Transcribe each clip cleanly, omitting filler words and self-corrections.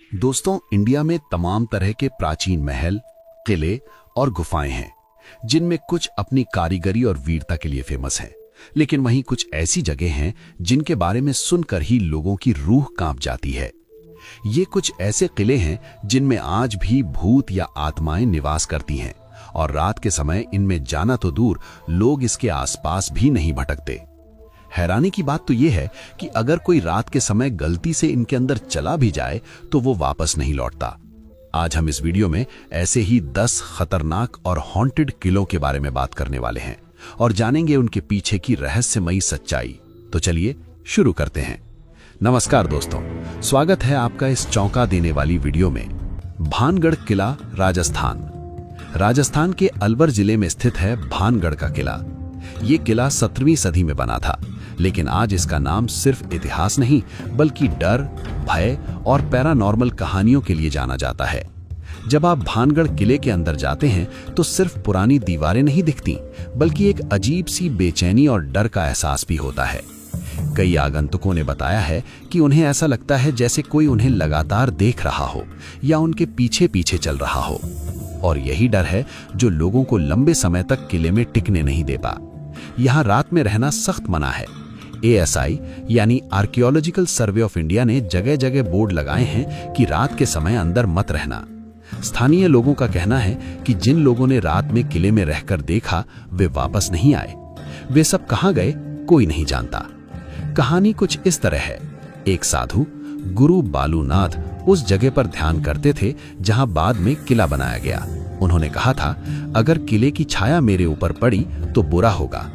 दोस्तों, इंडिया में तमाम तरह के प्राचीन महल, किले और गुफाएं हैं, जिनमें कुछ अपनी कारीगरी और वीरता के लिए फेमस हैं। लेकिन वहीं कुछ ऐसी जगह हैं जिनके बारे में सुनकर ही लोगों की रूह कांप जाती है। ये कुछ ऐसे किले हैं जिनमें आज भी भूत या आत्माएं निवास करती हैं, और रात के समय इनमें जाना तो दूर, लोग इसके आसपास भी नहीं भटकते। हैरानी की बात तो यह है कि अगर कोई रात के समय गलती से इनके अंदर चला भी जाए तो वो वापस नहीं लौटता। आज हम इस वीडियो में ऐसे ही 10 खतरनाक और हॉन्टेड किलों के बारे में बात करने वाले हैं और जानेंगे उनके पीछे की रहस्यमयी सच्चाई। तो चलिए शुरू करते हैं। नमस्कार दोस्तों, स्वागत है आपका इस चौंका देने वाली वीडियो में। भानगढ़ किला, राजस्थान। राजस्थान के अलवर जिले में स्थित है भानगढ़ का किला। ये किला 17वीं सदी में बना था, लेकिन आज इसका नाम सिर्फ इतिहास नहीं बल्कि डर, भय और पैरानॉर्मल कहानियों के लिए जाना जाता है। जब आप भानगढ़ किले के अंदर जाते हैं तो सिर्फ पुरानी दीवारें नहीं दिखती, बल्कि एक अजीब सी बेचैनी और डर का एहसास भी होता है। कई आगंतुकों ने बताया है कि उन्हें ऐसा लगता है जैसे कोई उन्हें लगातार देख रहा हो या उनके पीछे पीछे चल रहा हो। और यही डर है जो लोगों को लंबे समय तक किले में टिकने नहीं देता। यहाँ रात में रहना सख्त मना है। ASI यानी आर्कियोलॉजिकल सर्वे ऑफ इंडिया ने जगह जगह बोर्ड लगाए हैं कि रात के समय अंदर मत रहना। स्थानीय लोगों का कहना है कि जिन लोगों ने रात में किले में रहकर देखा वे वापस नहीं आए। वे सब कहाँ गए कोई नहीं जानता। कहानी कुछ इस तरह है। एक साधु गुरु बालूनाथ उस जगह पर ध्यान करते थे जहां बाद में किला बनाया गया। उन्होंने कहा था, अगर किले की छाया मेरे ऊपर पड़ी तो बुरा होगा।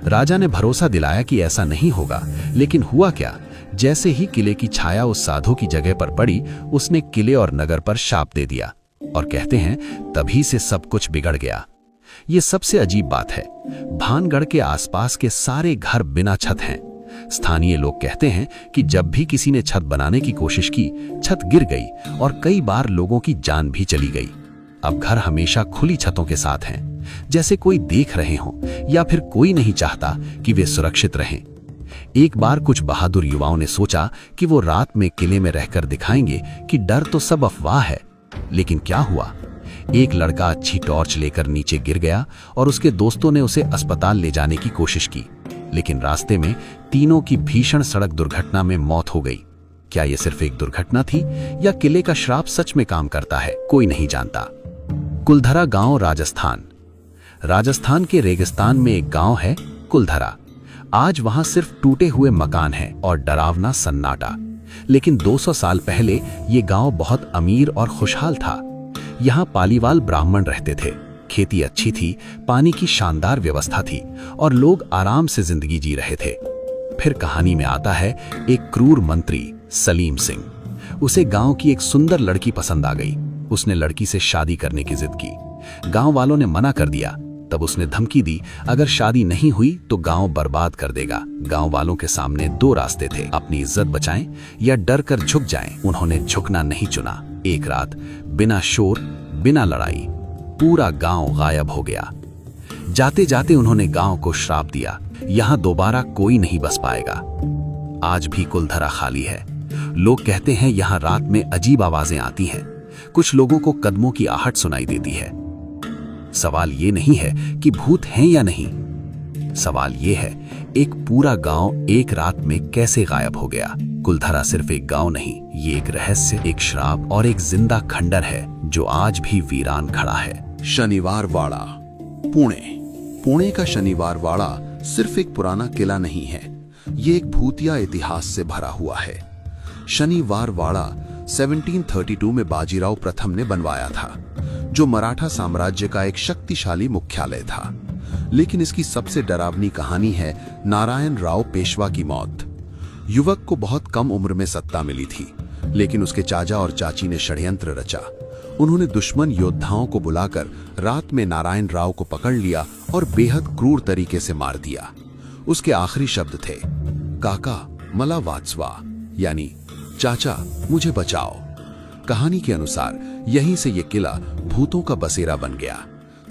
राजा ने भरोसा दिलाया कि ऐसा नहीं होगा, लेकिन हुआ क्या? जैसे ही किले की छाया उस साधु की जगह पर पड़ी, उसने किले और नगर पर शाप दे दिया। और कहते हैं तभी से सब कुछ बिगड़ गया। ये सबसे अजीब बात है। भानगढ़ के आसपास के सारे घर बिना छत हैं। स्थानीय लोग कहते हैं कि जब भी किसी ने छत बनाने की कोशिश की, छत गिर गई और कई बार लोगों की जान भी चली गई। अब घर हमेशा खुली छतों के साथ हैं, जैसे कोई देख रहे हों या फिर कोई नहीं चाहता कि वे सुरक्षित रहें। एक बार कुछ बहादुर युवाओं ने सोचा कि वो रात में किले में रहकर दिखाएंगे कि डर तो सब अफवाह है। लेकिन क्या हुआ? एक लड़का अच्छी टॉर्च लेकर नीचे गिर गया और उसके दोस्तों ने उसे अस्पताल ले जाने की कोशिश की, लेकिन रास्ते में तीनों की भीषण सड़क दुर्घटना में मौत हो गई। क्या यह सिर्फ एक दुर्घटना थी या किले का श्राप सच में काम करता है, कोई नहीं जानता। कुलधरा गांव, राजस्थान। राजस्थान के रेगिस्तान में एक गांव है कुलधरा। आज वहां सिर्फ टूटे हुए मकान हैं और डरावना सन्नाटा। लेकिन 200 साल पहले ये गांव बहुत अमीर और खुशहाल था। यहाँ पालीवाल ब्राह्मण रहते थे, खेती अच्छी थी, पानी की शानदार व्यवस्था थी और लोग आराम से जिंदगी जी रहे थे। फिर कहानी में आता है एक क्रूर मंत्री सलीम सिंह। उसे गांव की एक सुंदर लड़की पसंद आ गई। उसने लड़की से शादी करने की जिद की। गांव वालों ने मना कर दिया। तब उसने धमकी दी, अगर शादी नहीं हुई तो गांव बर्बाद कर देगा। गांव वालों के सामने 2 रास्ते थे, अपनी इज्जत बचाएं या डर कर झुक जाएं। उन्होंने झुकना नहीं चुना। एक रात बिना शोर, बिना लड़ाई, पूरा गांव गायब हो गया। जाते जाते उन्होंने गांव को श्राप दिया, यहां दोबारा कोई नहीं बस पाएगा। आज भी कुलधरा खाली है। लोग कहते हैं यहां रात में अजीब आवाजें आती हैं। कुछ लोगों को कदमों की आहट सुनाई देती है। सवाल ये नहीं है कि भूत हैं या नहीं, सवाल ये है एक पूरा गांव एक रात में कैसे गायब हो गया। कुलधरा सिर्फ एक गांव नहीं, ये एक रहस्य, एक श्राप और एक जिंदा खंडर है जो आज भी वीरान खड़ा है। शनिवार वाड़ा, पुणे। पुणे का शनिवार वाड़ा सिर्फ एक पुराना किला नहीं है, ये एक भूतिया इतिहास से भरा हुआ है। शनिवार वाड़ा 1732 में बाजीराव प्रथम ने बनवाया था, जो मराठा साम्राज्य का एक शक्तिशाली मुख्यालय था। लेकिन इसकी सबसे डरावनी कहानी है नारायण राव पेशवा की मौत। युवक को बहुत कम उम्र में सत्ता मिली थी, लेकिन उसके चाचा और चाची ने षड्यंत्र रचा। उन्होंने दुश्मन योद्धाओं को बुलाकर रात में नारायण राव को पकड़ लिया और बेहद क्रूर तरीके से मार दिया। उसके आखिरी शब्द थे, काका मला वाचवा, यानी चाचा मुझे बचाओ। कहानी के अनुसार यहीं से यह किला भूतों का बसेरा बन गया।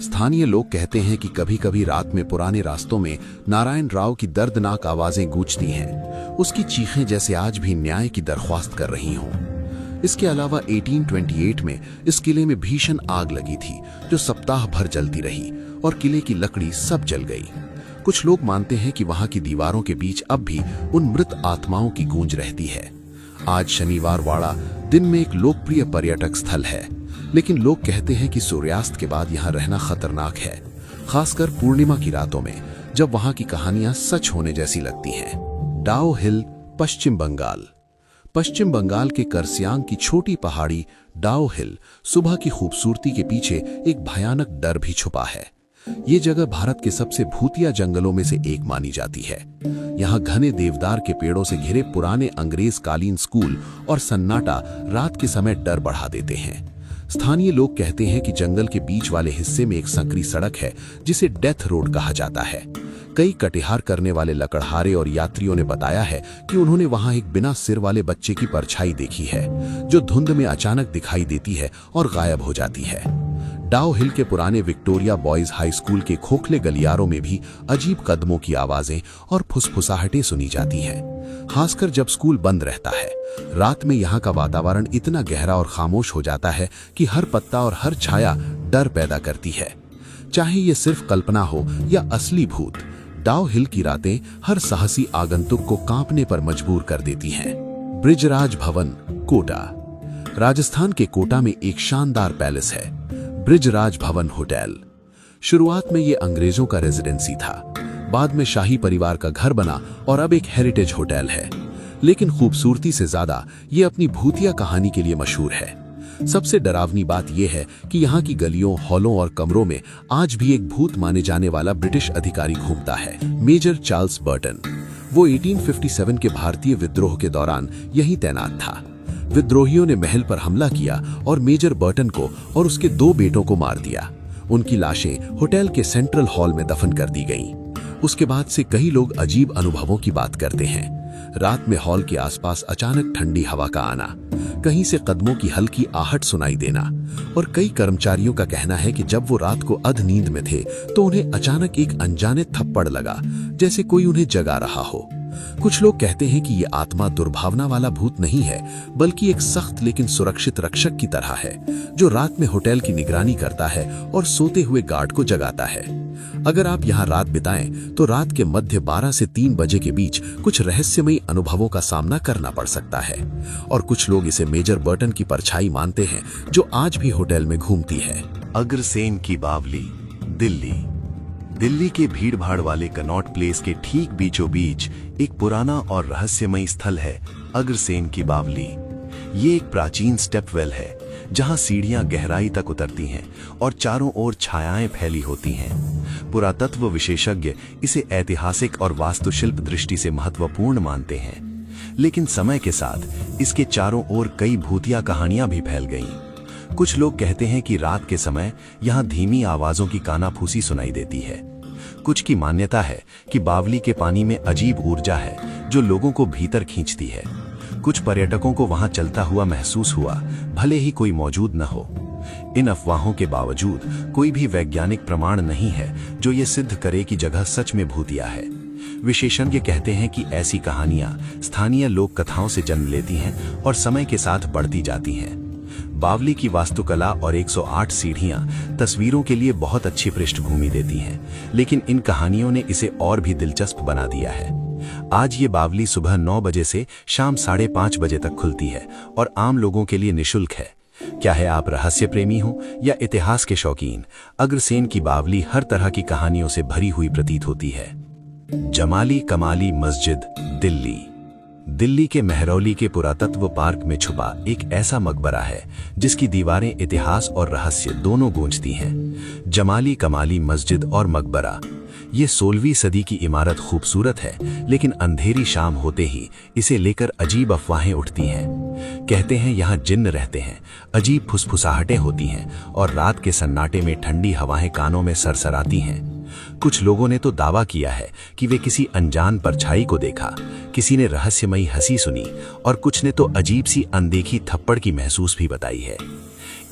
स्थानीय लोग कहते हैं कि कभी कभी रात में पुराने रास्तों में नारायण राव की दर्दनाक आवाजें गूंजती हैं। उसकी चीखें जैसे आज भी न्याय की दरख्वास्त कर रही हों। इसके अलावा 1828 में इस किले में भीषण आग लगी थी जो सप्ताह भर जलती रही और किले की लकड़ी सब जल गई। कुछ लोग मानते हैं कि वहां की दीवारों के बीच अब भी उन मृत आत्माओं की गूंज रहती है। आज शनिवार वाड़ा दिन में एक लोकप्रिय पर्यटक स्थल है, लेकिन लोग कहते हैं कि सूर्यास्त के बाद यहाँ रहना खतरनाक है, खासकर पूर्णिमा की रातों में जब वहां की कहानियां सच होने जैसी लगती हैं। डाओ हिल, पश्चिम बंगाल। पश्चिम बंगाल के करसियांग की छोटी पहाड़ी डाओ हिल सुबह की खूबसूरती के पीछे एक भयानक डर भी छुपा है। ये जगह भारत के सबसे भूतिया जंगलों में से एक मानी जाती है। यहाँ घने देवदार के पेड़ों से घिरे पुराने अंग्रेज कालीन स्कूल और सन्नाटा रात के समय डर बढ़ा देते हैं। स्थानीय लोग कहते हैं कि जंगल के बीच वाले हिस्से में एक संकरी सड़क है जिसे डेथ रोड कहा जाता है। कई कटिहार करने वाले लकड़हारे और यात्रियों ने बताया है कि उन्होंने वहां एक बिना सिर वाले बच्चे की परछाई देखी है जो धुंध में अचानक दिखाई देती है और गायब हो जाती है। डाओ हिल के पुराने विक्टोरिया बॉयज हाई स्कूल के खोखले गलियारों में भी अजीब कदमों की आवाजें और फुसफुसाहटें सुनी जाती हैं, खासकर जब स्कूल बंद रहता है। रात में यहाँ का वातावरण इतना गहरा और खामोश हो जाता है कि हर पत्ता और हर छाया डर पैदा करती है। चाहे ये सिर्फ कल्पना हो या असली भूत, डाओ हिल की रातें हर साहसी आगंतुक को कांपने पर मजबूर कर देती हैं। ब्रिजराज भवन, कोटा। राजस्थान के कोटा में एक शानदार पैलेस है, ब्रिजराज भवन होटल। शुरुआत में ये अंग्रेजों का रेजिडेंसी था, बाद में शाही परिवार का घर बना और अब एक हेरिटेज होटल है। लेकिन खूबसूरती से ज्यादा ये अपनी भूतिया कहानी के लिए मशहूर है। सबसे डरावनी बात यह है कि यहाँ की गलियों, हॉलों और कमरों में आज भी एक भूत माने जाने वाला ब्रिटिश अधिकारी घूमता है, मेजर चार्ल्स बर्टन। वो 1857 के भारतीय विद्रोह के दौरान यहीं तैनात था। विद्रोहियों ने महल पर हमला किया और मेजर बर्टन को और उसके 2 बेटों को मार दिया। उनकी लाशें होटल के सेंट्रल हॉल में दफन कर दी गईं। उसके बाद से कई लोग अजीब अनुभवों की बात करते हैं। रात में हॉल के आसपास अचानक ठंडी हवा का आना, कहीं से कदमों की हल्की आहट सुनाई देना, और कई कर्मचारियों का कहना है कि जब वो रात को अध नींद में थे तो उन्हें अचानक एक अनजाने थप्पड़ लगा, जैसे कोई उन्हें जगा रहा हो। कुछ लोग कहते हैं कि ये आत्मा दुर्भावना वाला भूत नहीं है, बल्कि एक सख्त लेकिन सुरक्षित रक्षक की तरह है जो रात में होटल की निगरानी करता है और सोते हुए गार्ड को जगाता है। अगर आप यहाँ रात बिताएं तो रात के मध्य 12 से 3 बजे के बीच कुछ रहस्यमयी अनुभवों का सामना करना पड़ सकता है। और कुछ लोग इसे मेजर बर्टन की परछाई मानते हैं जो आज भी होटल में घूमती है। अग्रसेन की बावली, दिल्ली। दिल्ली के भीड़भाड़ वाले कनॉट प्लेस के ठीक बीचों बीच एक पुराना और रहस्यमयी स्थल है, अग्रसेन की बावली। ये एक प्राचीन स्टेपवेल है जहां सीढ़ियां गहराई तक उतरती हैं और चारों ओर छायाएं फैली होती हैं। पुरातत्व विशेषज्ञ इसे ऐतिहासिक और वास्तुशिल्प दृष्टि से महत्वपूर्ण मानते हैं, लेकिन समय के साथ इसके चारों ओर कई भूतिया कहानियां भी फैल गईं। कुछ लोग कहते हैं कि रात के समय यहां धीमी आवाजों की कानाफूसी सुनाई देती है। कुछ की मान्यता है कि बावली के पानी में अजीब ऊर्जा है जो लोगों को भीतर खींचती है। कुछ पर्यटकों को वहां चलता हुआ महसूस हुआ, भले ही कोई मौजूद न हो। इन अफवाहों के बावजूद कोई भी वैज्ञानिक प्रमाण नहीं है जो ये सिद्ध करे कि जगह सच में भूतिया है। विशेषज्ञ कहते हैं कि ऐसी कहानियां स्थानीय लोक कथाओं से जन्म लेती हैं और समय के साथ बढ़ती जाती हैं। बावली की वास्तुकला और 108 सीढ़ियां तस्वीरों के लिए बहुत अच्छी पृष्ठभूमि देती हैं, लेकिन इन कहानियों ने इसे और भी दिलचस्प बना दिया है। आज ये बावली सुबह 9 बजे से शाम 5:30 बजे तक खुलती है और आम लोगों के लिए निःशुल्क है। क्या है आप रहस्य प्रेमी हो या इतिहास के शौकीन, अग्रसेन की बावली हर तरह की कहानियों से भरी हुई प्रतीत होती है। जमाली कमाली मस्जिद, दिल्ली। दिल्ली के मेहरौली के पुरातत्व पार्क में छुपा एक ऐसा मकबरा है जिसकी दीवारें इतिहास और रहस्य दोनों गूंजती हैं। जमाली कमाली मस्जिद और मकबरा, ये 16वीं सदी की इमारत खूबसूरत है, लेकिन अंधेरी शाम होते ही इसे लेकर अजीब अफवाहें उठती हैं। कहते हैं यहाँ जिन्न रहते हैं, अजीब फुसफुसाहटें होती हैं और रात के सन्नाटे में ठंडी हवाएं कानों में सरसराती हैं। कुछ लोगों ने तो दावा किया है कि वे किसी अनजान परछाई को देखा, किसी ने रहस्यमयी हंसी सुनी और कुछ ने तो अजीब सी अनदेखी थप्पड़ की महसूस भी बताई है।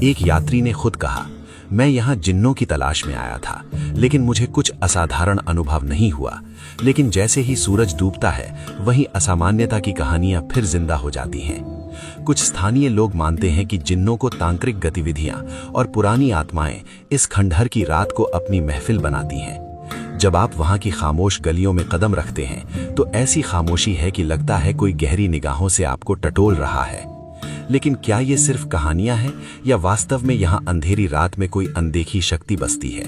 एक यात्री ने खुद कहा, मैं यहाँ जिन्नों की तलाश में आया था, लेकिन मुझे कुछ असाधारण अनुभव नहीं हुआ। लेकिन जैसे ही सूरज डूबता है, वहीं असामान्यता की कहानियां फिर जिंदा हो जाती हैं। कुछ स्थानीय लोग मानते हैं कि जिन्नों को तांत्रिक गतिविधियां और पुरानी आत्माएं इस खंडहर की रात को अपनी महफिल बनाती हैं। जब आप वहां की खामोश गलियों में कदम रखते हैं तो ऐसी खामोशी है कि लगता है कोई गहरी निगाहों से आपको टटोल रहा है। लेकिन क्या ये सिर्फ कहानियां हैं या वास्तव में यहाँ अंधेरी रात में कोई अनदेखी शक्ति बसती है?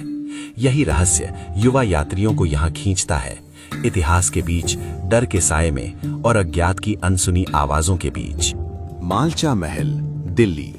यही रहस्य युवा यात्रियों को यहाँ खींचता है, इतिहास के बीच, डर के साये में और अज्ञात की अनसुनी आवाजों के बीच। मालचा महल, दिल्ली।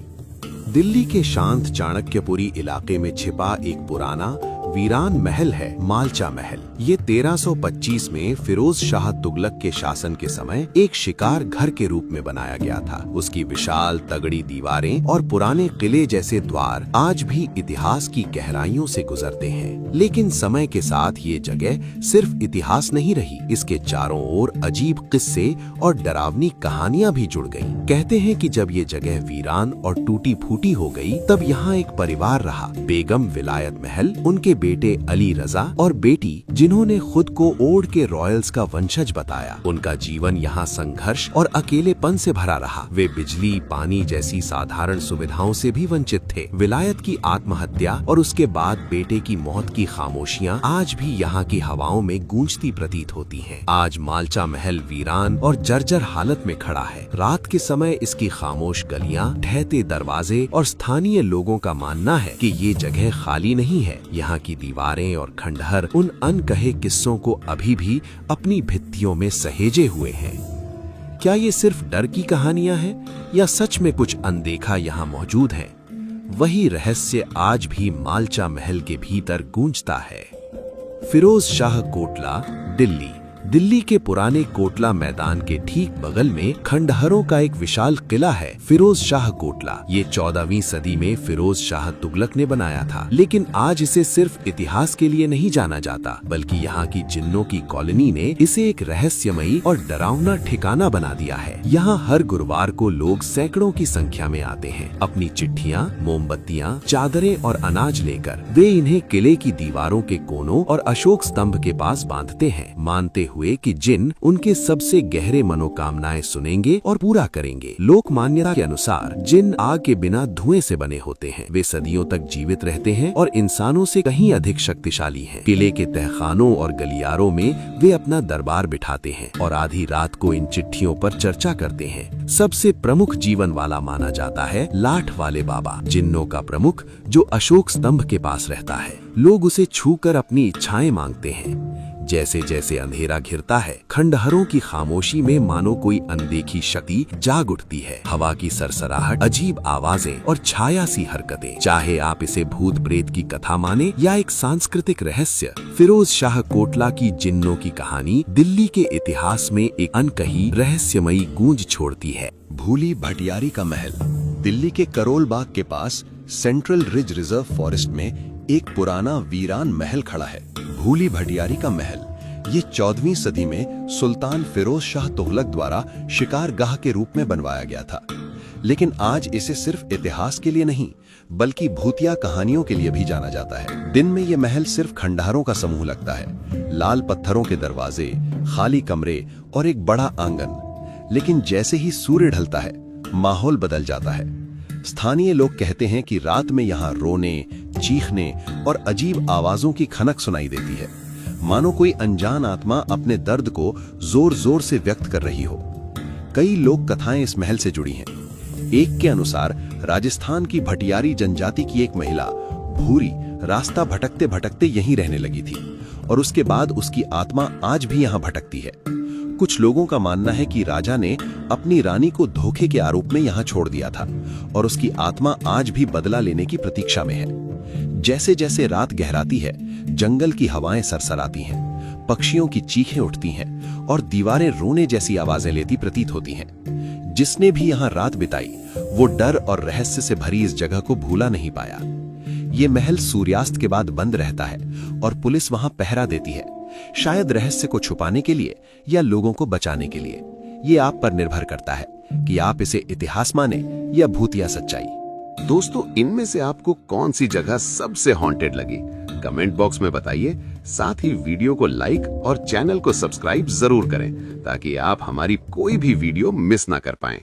दिल्ली के शांत चाणक्यपुरी इलाके में छिपा एक पुराना वीरान महल है मालचा महल। ये 1325 में फिरोज शाह तुगलक के शासन के समय एक शिकार घर के रूप में बनाया गया था। उसकी विशाल तगड़ी दीवारें और पुराने किले जैसे द्वार आज भी इतिहास की गहराइयों से गुजरते हैं। लेकिन समय के साथ ये जगह सिर्फ इतिहास नहीं रही, इसके चारों ओर अजीब किस्से और डरावनी कहानियां भी जुड़ गईं। कहते हैं कि जब ये जगह वीरान और टूटी फूटी हो गई तब यहाँ एक परिवार रहा, बेगम विलायत महल, उनके बेटे अली रजा और बेटी, जिन्होंने खुद को ओढ़ के रॉयल्स का वंशज बताया। उनका जीवन यहाँ संघर्ष और अकेलेपन से भरा रहा। वे बिजली, पानी जैसी साधारण सुविधाओं से भी वंचित थे। विलायत की आत्महत्या और उसके बाद बेटे की मौत की खामोशियां आज भी यहाँ की हवाओं में गूंजती प्रतीत होती हैं। आज मालचा महल वीरान और जर्जर हालत में खड़ा है। रात के समय इसकी खामोश गलियां, ढहते दरवाजे और स्थानीय लोगों का मानना है कि ये जगह खाली नहीं है। यहाँ की दीवारें और खंडहर उन अनकहे किस्सों को अभी भी अपनी भित्तियों में सहेजे हुए हैं। क्या ये सिर्फ डर की कहानियां हैं या सच में कुछ अनदेखा यहाँ मौजूद है? वही रहस्य आज भी मालचा महल के भीतर गूंजता है। फिरोज शाह कोटला, दिल्ली। दिल्ली के पुराने कोटला मैदान के ठीक बगल में खंडहरों का एक विशाल किला है, फिरोज शाह कोटला। ये 14वीं सदी में फिरोज शाह तुगलक ने बनाया था। लेकिन आज इसे सिर्फ इतिहास के लिए नहीं जाना जाता, बल्कि यहाँ की जिन्नों की कॉलोनी ने इसे एक रहस्यमयी और डरावना ठिकाना बना दिया है। यहाँ हर गुरुवार को लोग सैकड़ों की संख्या में आते हैं, अपनी चिट्ठियाँ, मोमबत्तियाँ, चादरें और अनाज लेकर। वे इन्हें किले की दीवारों के कोनों और अशोक स्तंभ के पास बांधते हैं, मानते हुए कि जिन उनके सबसे गहरे मनोकामनाएं सुनेंगे और पूरा करेंगे। लोक मान्यता के अनुसार जिन आग के बिना धुएं से बने होते हैं। वे सदियों तक जीवित रहते हैं और इंसानों से कहीं अधिक शक्तिशाली हैं। किले के तहखानों और गलियारों में वे अपना दरबार बिठाते हैं और आधी रात को इन चिट्ठियों पर चर्चा करते हैं। सबसे प्रमुख जीवन वाला माना जाता है लाठ वाले बाबा, जिन्नों का प्रमुख, जो अशोक स्तंभ के पास रहता है। लोग उसे छूकर अपनी इच्छाएं मांगते हैं। जैसे जैसे अंधेरा घिरता है, खंडहरों की खामोशी में मानो कोई अनदेखी शक्ति जाग उठती है। हवा की सरसराहट, अजीब आवाजें और छाया सी हरकतें। चाहे आप इसे भूत प्रेत की कथा माने या एक सांस्कृतिक रहस्य, फिरोज शाह कोटला की जिन्नों की कहानी दिल्ली के इतिहास में एक अनकही रहस्यमयी गूंज छोड़ती है। भूली भटियारी का महल। दिल्ली के करोल बाग के पास सेंट्रल रिज रिजर्व फॉरेस्ट में एक पुराना वीरान महल खड़ा है, भूली भटियारी का महल। ये 14वीं सदी में सुल्तान फिरोज शाह तुगलक द्वारा शिकारगाह के रूप में बनवाया गया था। लेकिन आज इसे सिर्फ इतिहास के लिए नहीं, बल्कि भूतिया कहानियों के लिए भी जाना जाता है। दिन में ये महल सिर्फ खंडहरों का समूह लगता है, लाल पत्थरों के दरवाजे, खाली कमरे और एक बड़ा आंगन। लेकिन जैसे ही सूर्य ढलता है, माहौल बदल जाता है। स्थानीय लोग कहते हैं कि रात में यहाँ रोने, चीखने और अजीब आवाजों की खनक सुनाई देती है, मानो कोई अनजान आत्मा अपने दर्द को जोर जोर से व्यक्त कर रही हो। कई लोक कथाएं इस महल से जुड़ी हैं। एक के अनुसार राजस्थान की भटियारी जनजाति की एक महिला भूरी रास्ता भटकते भटकते यहीं रहने लगी थी और उसके बाद उसकी आत्मा आज भी यहाँ भटकती है। कुछ लोगों का मानना है कि राजा ने अपनी रानी को धोखे के आरोप में यहाँ छोड़ दिया था और उसकी आत्मा आज भी बदला लेने की प्रतीक्षा में है। जैसे जैसे रात गहराती है, जंगल की हवाएं सरसराती हैं, पक्षियों की चीखें उठती हैं और दीवारें रोने जैसी आवाजें लेती प्रतीत होती हैं। जिसने भी यहाँ रात बिताई, वो डर और रहस्य से भरी इस जगह को भूला नहीं पाया। ये महल सूर्यास्त के बाद बंद रहता है और पुलिस वहां पहरा देती है, शायद रहस्य को छुपाने के लिए या लोगों को बचाने के लिए। ये आप पर निर्भर करता है कि आप इसे इतिहास माने या भूतिया सच्चाई। दोस्तों, इनमें से आपको कौन सी जगह सबसे हॉन्टेड लगी? कमेंट बॉक्स में बताइए। साथ ही वीडियो को लाइक और चैनल को सब्सक्राइब जरूर करें ताकि आप हमारी कोई भी वीडियो मिस ना कर पाएं।